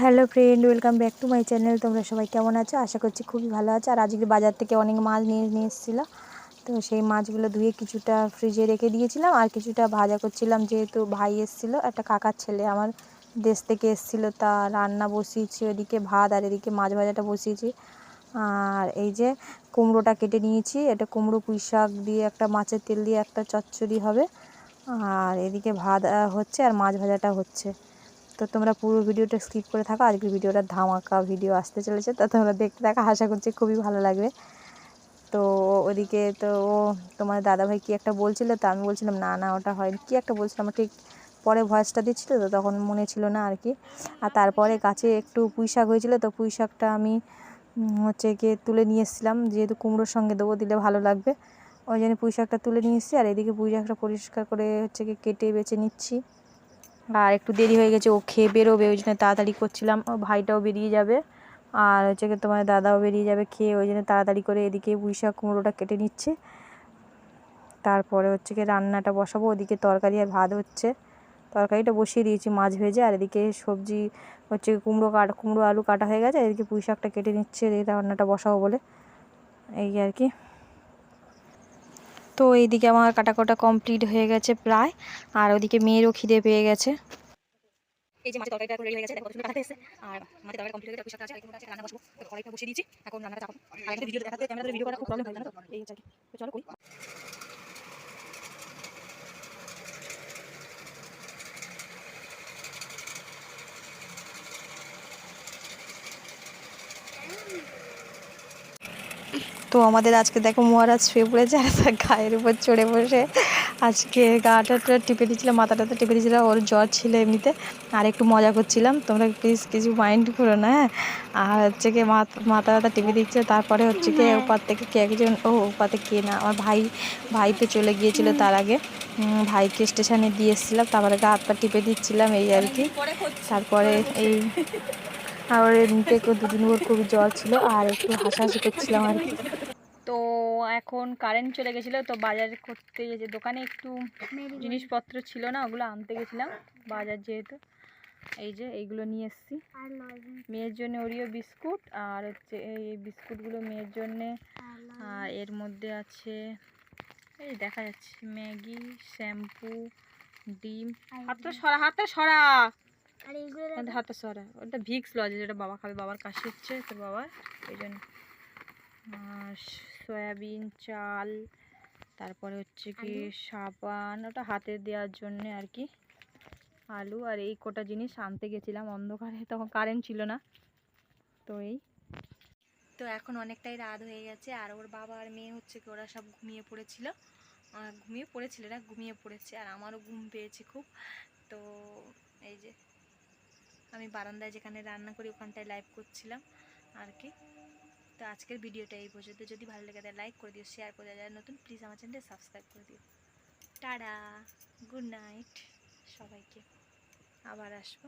Hello friend, welcome back to my channel. তোমরা সবাই কেমন আছো? আশা করছি খুবই ভালো আছো। আর আজকে বাজার থেকে অনেক মাছ নিয়ে এসেছিলো। তো সেই মাছগুলো ধুয়ে কিছুটা ফ্রিজে রেখে দিয়েছিলাম, আর কিছুটা ভাজা করছিলাম। যেহেতু ভাই এসেছিলো, একটা কাকার ছেলে আমার দেশ থেকে এসেছিলো, তা রান্না বসিয়েছি ওদিকে ভাত, আর এদিকে মাছ ভাজাটা বসিয়েছি। আর এই যে কুমড়োটা কেটে নিয়েছি, এটা কুমড়ো পুঁই শাক দিয়ে একটা মাছের তেল দিয়ে একটা চচ্চড়ি হবে। আর এদিকে ভাত হচ্ছে আর মাছ ভাজাটা হচ্ছে। তো তোমরা পুরো ভিডিওটা স্কিপ করে থাকো, আজকের ভিডিওটা ধামাকা ভিডিও আসতে চলেছে, তো তোমরা দেখতে থাকো, আশা করছি খুবই ভালো লাগবে। তো ওদিকে তো তোমার দাদাভাই কী একটা বলছিল, তো আমি বলছিলাম না না ওটা হয়নি, কী একটা বলছিলাম, ঠিক পরে ভয়েসটা দিচ্ছিল তো তখন মনে ছিল না আর কি। আর তারপরে গাছে একটু পুঁই শাক হয়েছিল, তো পুঁই শাকটা আমি হচ্ছে গিয়ে তুলে নিয়ে এসেছিলাম, যেহেতু কুমড়োর সঙ্গে দেবো, দিলে ভালো লাগবে, ওই জন্য পুঁই শাকটা তুলে নিয়ে এসেছি। আর এদিকে পুঁই শাকটা পরিষ্কার করে হচ্ছে গিয়ে কেটে বেছে নিচ্ছি। আর একটু দেরি হয়ে গেছে, ও খেয়ে বেরোবে, ওই জন্য তাড়াতাড়ি করছিলাম। ও ভাইটাও বেরিয়ে যাবে, আর হচ্ছে কি তোমার দাদাও বেরিয়ে যাবে খেয়ে, ওই জন্য তাড়াতাড়ি করে এদিকে পুঁই শাক কুমড়োটা কেটে নিচ্ছে। তারপরে হচ্ছে কি রান্নাটা বসাবো, ওদিকে তরকারি আর ভাত হচ্ছে। তরকারিটা বসিয়ে দিয়েছি মাছ ভেজে, আর এদিকে সবজি হচ্ছে কুমড়ো আলু কাটা হয়ে গেছে, এদিকে পুঁই শাকটা কেটে নিচ্ছে, এই রান্নাটা বসাবো বলে, এই আর কি। তো এইদিকে আমার কাটা কমপ্লিট হয়ে গেছে প্রায়, আর ওদিকে মেয়েরও খিদে পেয়ে গেছে। এই যে মাছের তরকারিটা রেডি হয়ে গেছে, দেখো সুন্দর কাটাতে এসেছে। আর মাছের তরকারি কমপ্লিট হয়ে গেছে, পুঁই শাকটা আছে, আছে, রান্না বসবো। তো কড়াইটা বসিয়ে দিয়েছি, এখন রান্নাটা চাপাবো। আর একটা ভিডিও দেখাতে ক্যামেরা ধরে ভিডিও করা খুব প্রবলেম হয়, জানো তো, এই হচ্ছে। তো চলো করি। তো আমাদের আজকে দেখো মহারাজ শুয়ে পড়েছে, আর তার গায়ের উপর চড়ে বসে আজকে গাটা টিপে দিয়েছিলাম, মাথাটা টিপে দিয়েছিলাম, ওর জ্বর ছিল এমনিতে, আর একটু মজা করছিলাম, তোমরা প্লিজ কিছু মাইন্ড করো না, হ্যাঁ। আর হচ্ছে কি মাথা টিপে দিচ্ছে, তারপরে হচ্ছে কি ওপার থেকে কে একজন, ওপার থেকে কে না, আমার ভাই তো চলে গিয়েছিল তার আগে, ভাইকে স্টেশনে দিয়ে এসেছিলাম, তারপরে গা হাত পা টিপে দিচ্ছিলাম, এই আর কি। তারপরে এই আর এমনিতে দুদিন ভোর খুবই জ্বর ছিল, আর একটু হাসাহাসি করছিলাম আর কি। তো এখন কারেন্ট চলে গেছিলো, তো বাজার করতে গেছে দোকানে, একটু জিনিসপত্র ছিল না, ওগুলো আনতে গেছিলাম বাজার, যেহেতু এই যে এইগুলো নিয়ে এসেছি। মেয়ের জন্য ওরিও বিস্কুট, আর হচ্ছে এই বিস্কুটগুলো মেয়ের জন্যে, আর এর মধ্যে আছে এই দেখা যাচ্ছে ম্যাগি, শ্যাম্পু, ডিম। হাতটা সরা হাতটা সরা, ওটা ভিক্স লজে, যেটা বাবা খাবে, বাবার কাশি হচ্ছে তোর বাবার, এই জন্য। সয়াবিন, চাল, তারপরে হচ্ছে কি সাবান, ওটা হাতে দেওয়ার জন্য আর কি, আলু, আর এই কটা জিনিস আনতে গেছিলাম অন্ধকারে, তখন কারেন্ট ছিল না। তো এই তো এখন অনেকটাই রাত হয়ে গেছে, আর ওর বাবা আর মেয়ে হচ্ছে কি ওরা সব ঘুমিয়ে পড়েছিল না, ঘুমিয়ে পড়েছে, আর আমারও ঘুম পেয়েছে খুব। তো এই যে আমি বারান্দায় যেখানে রান্না করি ওখানটায় লাইভ করছিলাম আর কি। তো আজকের ভিডিওটা এই পর্যন্ত, যদি ভালো লাগে তাহলে লাইক করে দিও, শেয়ার করে দিও, যারা নতুন প্লিজ আমার চ্যানেলটা সাবস্ক্রাইব করে দিও। টাটা, গুড নাইট সবাইকে, আবার আসবো।